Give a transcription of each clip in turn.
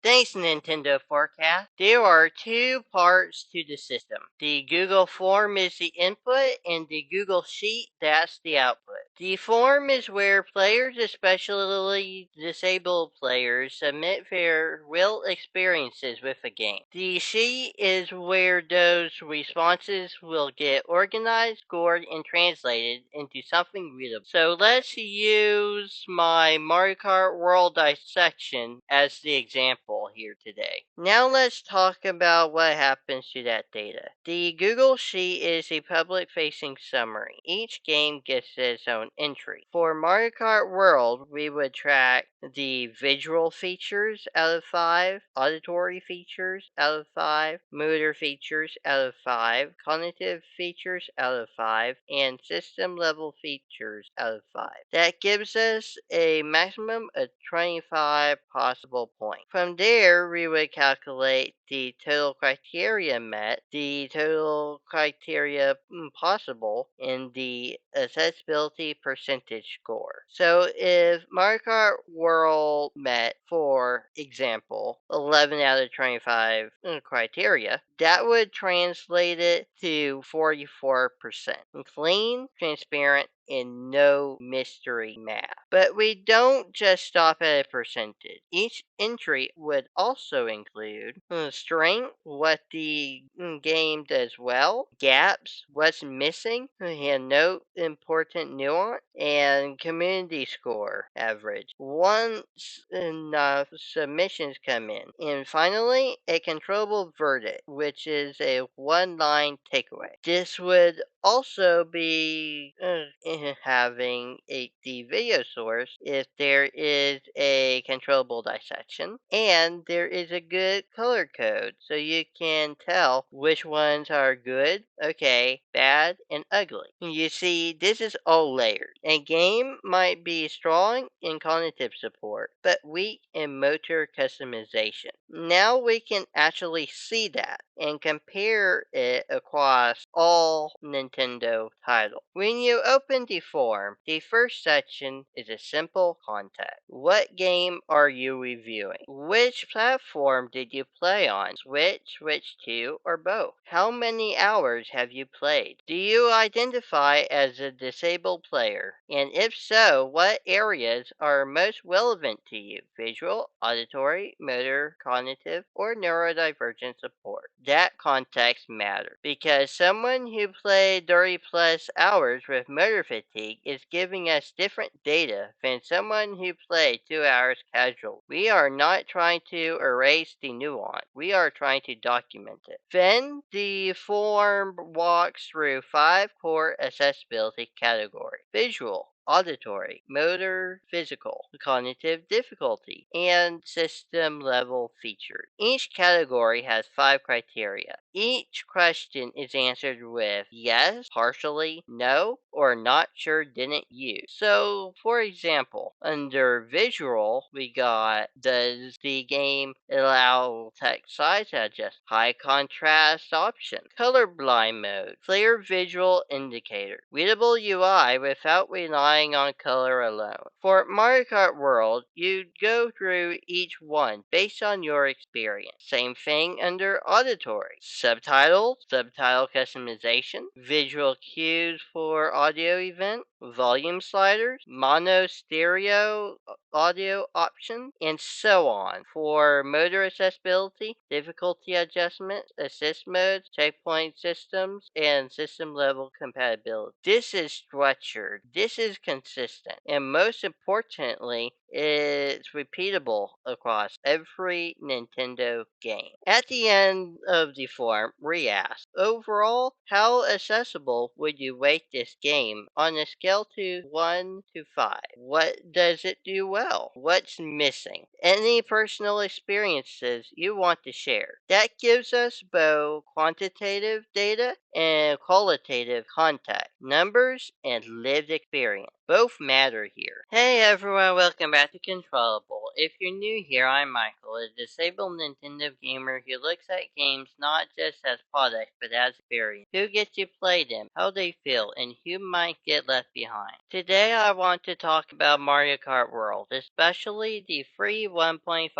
Thanks, Nintendo Forecast. There are two parts to the system. The Google Form is the input, and the Google Sheet, that's the output. The form is where players, especially disabled players, submit their real experiences with a game. The sheet is where those responses will get organized, scored, and translated into something readable. So let's use my Mario Kart World dissection as the example here today. Now let's talk about what happens to that data. The Google Sheet is a public-facing summary. Each game gets its own entry. For Mario Kart World, we would track the visual features out of 5, auditory features out of 5, motor features out of 5, cognitive features out of 5, and system level features out of 5. That gives us a maximum of 25 possible points. From there, we would calculate the total criteria met, the total criteria possible, and the accessibility percentage score. So if Mario Kart World met, for example, 11 out of 25 criteria, that would translate it to 44%. Clean, transparent, and no mystery math. But we don't just stop at a percentage. Each entry would also include strength, what the game does well, gaps, what's missing, and note important nuance, and community score average once enough submissions come in. And finally, a controllable verdict, which is a one-line takeaway. This would also be having the video source if there is a controllable dissection and there is a good color code so you can tell which ones are good, okay, bad, and ugly. You see, this is all layered. A game might be strong in cognitive support but weak in motor customization. Now we can actually see that and compare it across all Nintendo titles. When you open the form, the first section is a simple contact. What game are you reviewing? Which platform did you play on? Switch, Switch 2, or both? How many hours have you played? Do you identify as a disabled player? And if so, what areas are most relevant to you? Visual, auditory, motor, cognitive, or neurodivergent support? That context matters because someone who played 30 plus hours with motor fatigue is giving us different data than someone who played 2 hours casual. We are not trying to erase the nuance. We are trying to document it. Then the form walks through 5 core accessibility categories: visual, auditory, motor, physical, cognitive difficulty, and system level features. Each category has 5 criteria. Each question is answered with yes, partially, no, or not sure, didn't use. So, for example, under visual, we got does the game allow text size adjust, high contrast option, colorblind mode, clear visual indicator, readable UI without relying on color alone. For Mario Kart World, you'd go through each one based on your experience. Same thing under auditory. Subtitles, subtitle customization, visual cues for audio event, volume sliders, mono stereo audio options, and so on. For motor accessibility, difficulty adjustment, assist modes, checkpoint systems, and system level compatibility. This is structured, this is consistent, and most importantly, it's repeatable across every Nintendo game. At the end of the form, re-ask, overall, how accessible would you rate this game on a scale to 1 to 5? What does it do well? What's missing? Any personal experiences you want to share? That gives us both quantitative data and qualitative context, numbers, and lived experience. Both matter here. Hey everyone, welcome back to CtrlAble. If you're new here, I'm Michael, a disabled Nintendo gamer who looks at games not just as products but as experience. Who gets to play them, how they feel, and who might get left behind. Today I want to talk about Mario Kart World, especially the free 1.5.0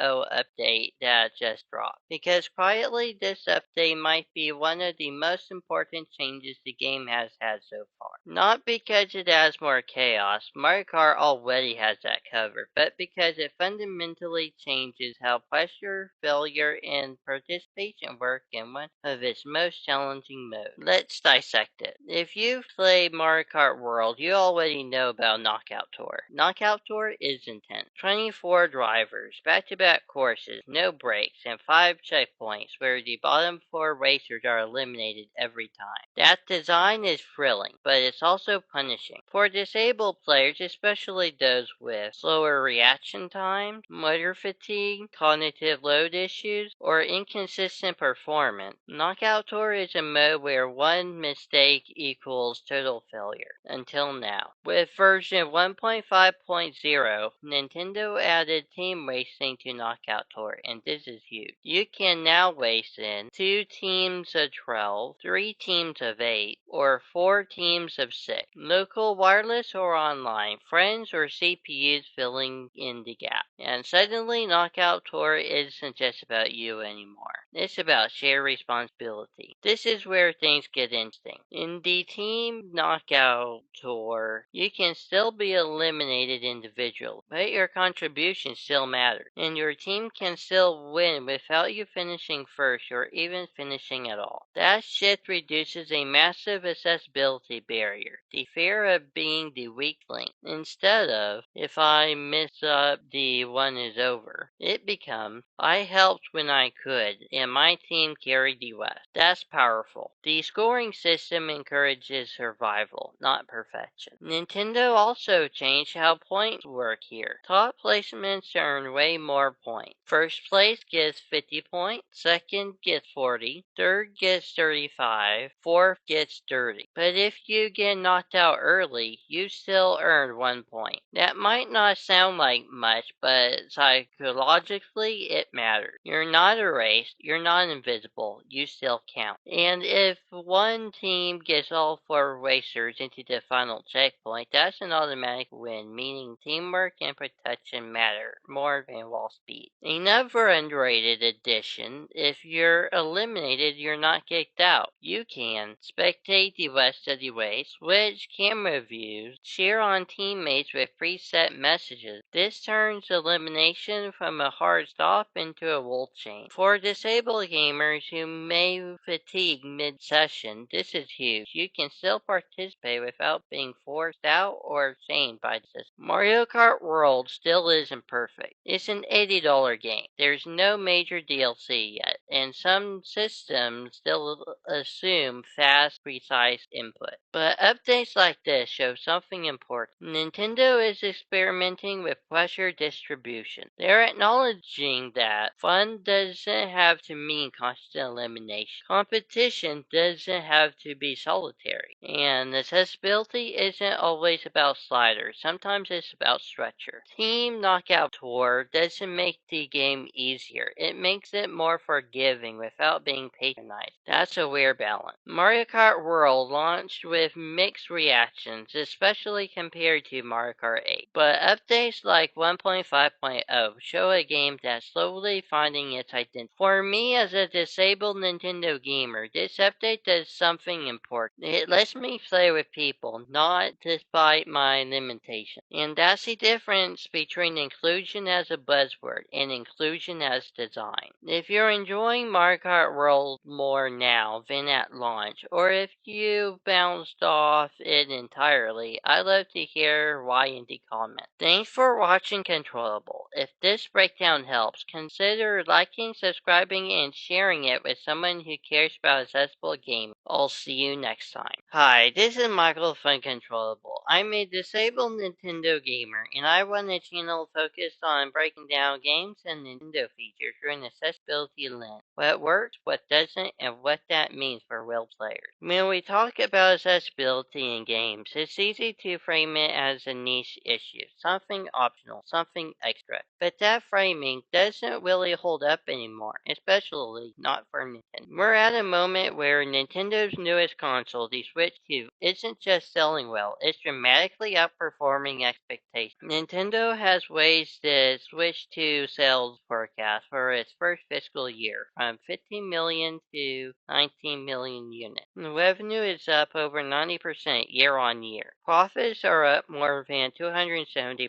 update that just dropped. Because quietly this update might be one of the most important changes the game has had so far. Not because it adds more chaos, Mario Kart already has that covered, but because it fundamentally changes how pressure, failure, and participation work in one of its most challenging modes. Let's dissect it. If you've played Mario Kart World, you already know about Knockout Tour. Knockout Tour is intense. 24 drivers, back-to-back courses, no breaks, and 5 checkpoints where the bottom 4 racers are eliminated every time. That design is thrilling, but it's also punishing. For disabled players, especially those with slower reaction times, motor fatigue, cognitive load issues, or inconsistent performance, Knockout Tour is a mode where one mistake equals total failure, until now. With version 1.5.0, Nintendo added team racing to Knockout Tour, and this is huge. You can now race in 2 teams of 12, 3 teams of 8, or 4 teams of 6. Local, wireless, or online, friends or CPUs filling in the gap. And suddenly Knockout Tour isn't just about you anymore. It's about shared responsibility. This is where things get interesting. In the team Knockout Tour, you can still be eliminated individually, but your contribution still matters, and your team can still win without you finishing first or even finishing at all. That shift reduces a massive accessibility barrier, the fear of being the weak link. Instead of, if I mess up, the one is over, it becomes, I helped when I could, and my team carried the rest. That's powerful. The scoring system encourages survival, not perfection. Nintendo also changed how points work here. Top placements earn way more points. First place gets 50 points, second gets 40, third gets 35, fourth gets 30. But if you get knocked out early, you still earn 1 point. That might not sound like much, but psychologically it matters. You're not erased, you're not invisible, you still count. And if one team gets all 4 racers into the final checkpoint, that's an automatic win, meaning teamwork and protection matter more than wall speed. Another underrated addition, if you're eliminated, you're not kicked out. You can spectate the rest of the race, switch camera views, cheer on teammates with preset messages. This turns elimination from a hard stop into a wolf chain. For disabled gamers who may fatigue mid-session, this is huge. You can still participate without being forced out or shamed by the system. Mario Kart World still isn't perfect. It's an $80 game. There's no major DLC yet, and some systems still assume fast, precise input. But updates like this show something important. Nintendo is experimenting with pressure distribution. They're acknowledging that fun doesn't have to mean constant elimination. Competition doesn't have to be solitary. And accessibility isn't always about sliders. Sometimes it's about structure. Team Knockout Tour doesn't make the game easier. It makes it more forgiving without being patronized. That's a rare balance. Mario Kart World launched with mixed reactions, especially compared to Mario Kart 8. But updates like 1.5.0 show a game that's slowly finding its identity. For me as a disabled Nintendo gamer, this update does something important. It lets me play with people, not despite my limitations. And that's the difference between inclusion as a buzzword and inclusion as design. If you're enjoying Mario Kart World more now than at launch, or if you bounced off it entirely, I'd love to hear why in the comments. Thanks for watching CtrlAble. If this breakdown helps, consider liking, subscribing, and sharing it with someone who cares about accessible gaming. I'll see you next time. Hi, this is Michael from CtrlAble. I'm a disabled Nintendo gamer, and I run a channel focused on breaking down games and Nintendo features through an accessibility lens. What works, what doesn't, and what that means for real players. When we talk about accessibility, accessibility in games, it's easy to frame it as a niche issue, something optional, something extra. But that framing doesn't really hold up anymore, especially not for Nintendo. We're at a moment where Nintendo's newest console, the Switch 2, isn't just selling well, it's dramatically outperforming expectations. Nintendo has raised the Switch 2 sales forecast for its first fiscal year from 15 million to 19 million units. The revenue is up over 90% year on year. Profits are up more than 270%.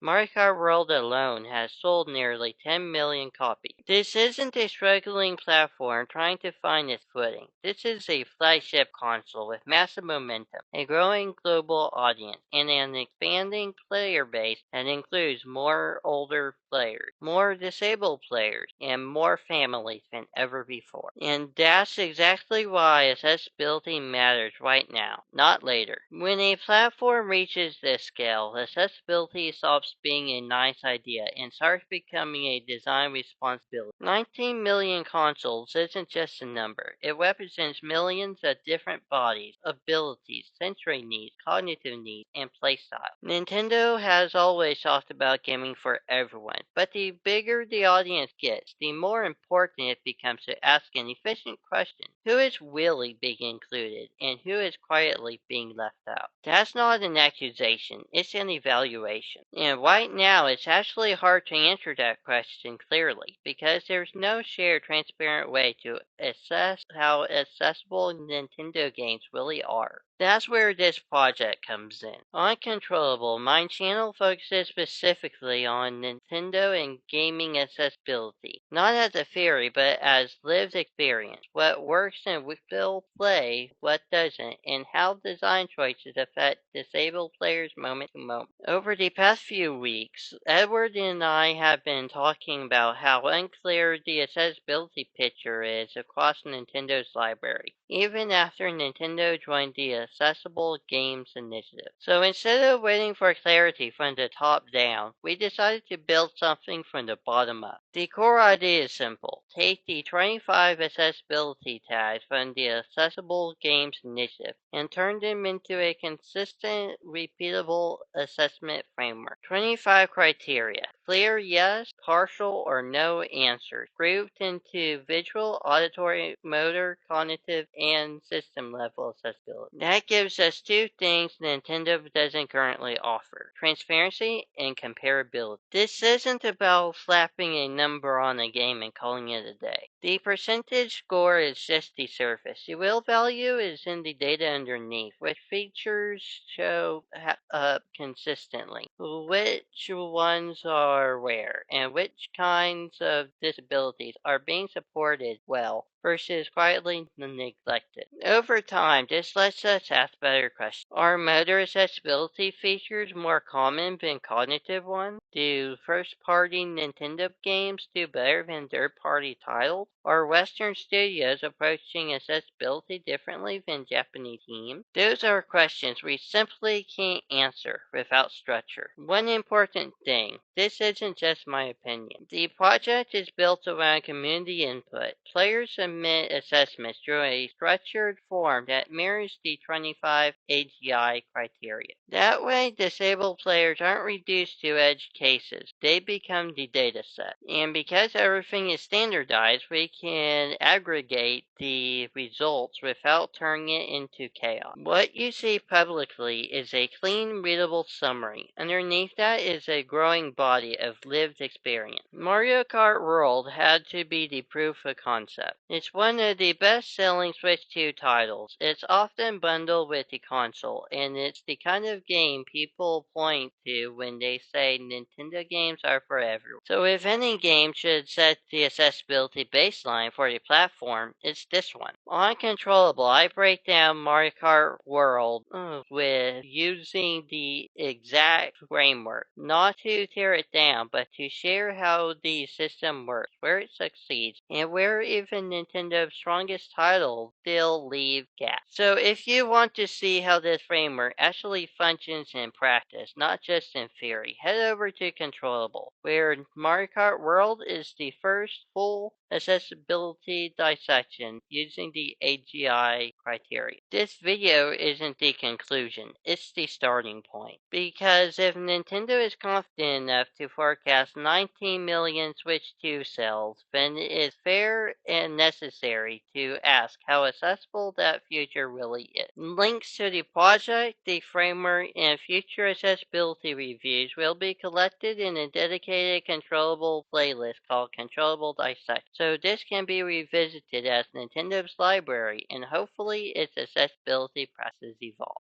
Mario Kart World alone has sold nearly 10 million copies. This isn't a struggling platform trying to find its footing. This is a flagship console with massive momentum, a growing global audience, and an expanding player base that includes more older players, more disabled players, and more families than ever before. And that's exactly why accessibility matters right now, not later. When a platform reaches this scale, accessibility stops being a nice idea and starts becoming a design responsibility. 19 million consoles isn't just a number. It represents millions of different bodies, abilities, sensory needs, cognitive needs, and playstyle. Nintendo has always talked about gaming for everyone, but the bigger the audience gets, the more important it becomes to ask an efficient question. Who is really being included, and who is quietly being left out? That's not an accusation, it's an evaluation. And right now, it's actually hard to answer that question clearly, because there's no shared, transparent way to assess how accessible Nintendo games really are. That's where this project comes in. On CtrlAble, my channel focuses specifically on Nintendo and gaming accessibility, not as a theory, but as lived experience. What works and will play, what doesn't, and how design choices affect disabled players moment to moment. Over the past few weeks, Edward and I have been talking about how unclear the accessibility picture is across Nintendo's library, even after Nintendo joined the Accessible Games Initiative. So instead of waiting for clarity from the top down, we decided to build something from the bottom up. The core idea is simple. Take the 25 accessibility tags from the Accessible Games Initiative and turn them into a consistent, repeatable assessment framework. 25 criteria. Clear yes, partial, or no answers, grouped into visual, auditory, motor, cognitive, and system level accessibility. That gives us two things Nintendo doesn't currently offer: transparency and comparability. This isn't about slapping a number on a game and calling it a day. The percentage score is just the surface. The real value is in the data underneath, which features show up consistently, which ones are rare, and which kinds of disabilities are being supported well versus quietly neglected. Over time, this lets us ask better questions. Are motor accessibility features more common than cognitive ones? Do first-party Nintendo games do better than third-party titles? Are Western studios approaching accessibility differently than Japanese teams? Those are questions we simply can't answer without structure. One important thing, this isn't just my opinion. The project is built around community input. Players submit assessments through a structured form that mirrors the 25 AGI criteria. That way, disabled players aren't reduced to edge cases. They become the data set. And because everything is standardized, we can aggregate the results without turning it into chaos. What you see publicly is a clean, readable summary. Underneath that is a growing body of lived experience. Mario Kart World had to be the proof of concept. It's one of the best-selling Switch 2 titles. It's often bundled with the console, and it's the kind of game people point to when they say Nintendo games are for everyone. So if any game should set the accessibility baseline for the platform, it's this one. On CtrlAble, I break down Mario Kart World with using the exact framework, not to tear it down, but to share how the system works, where it succeeds, and where even Nintendo's strongest titles still leave gaps. So if you want to see how this framework actually functions in practice, not just in theory, head over to CtrlAble, where Mario Kart World is the first full accessibility dissection using the AGI criteria. This video isn't the conclusion, it's the starting point. Because if Nintendo is confident enough to forecast 19 million Switch 2 sales, then it is fair and necessary to ask how accessible that future really is. Links to the project, the framework, and future accessibility reviews will be collected in a dedicated CtrlAble playlist called CtrlAble Dissect, so this can be revisited as Nintendo's library and hopefully its accessibility practices evolve.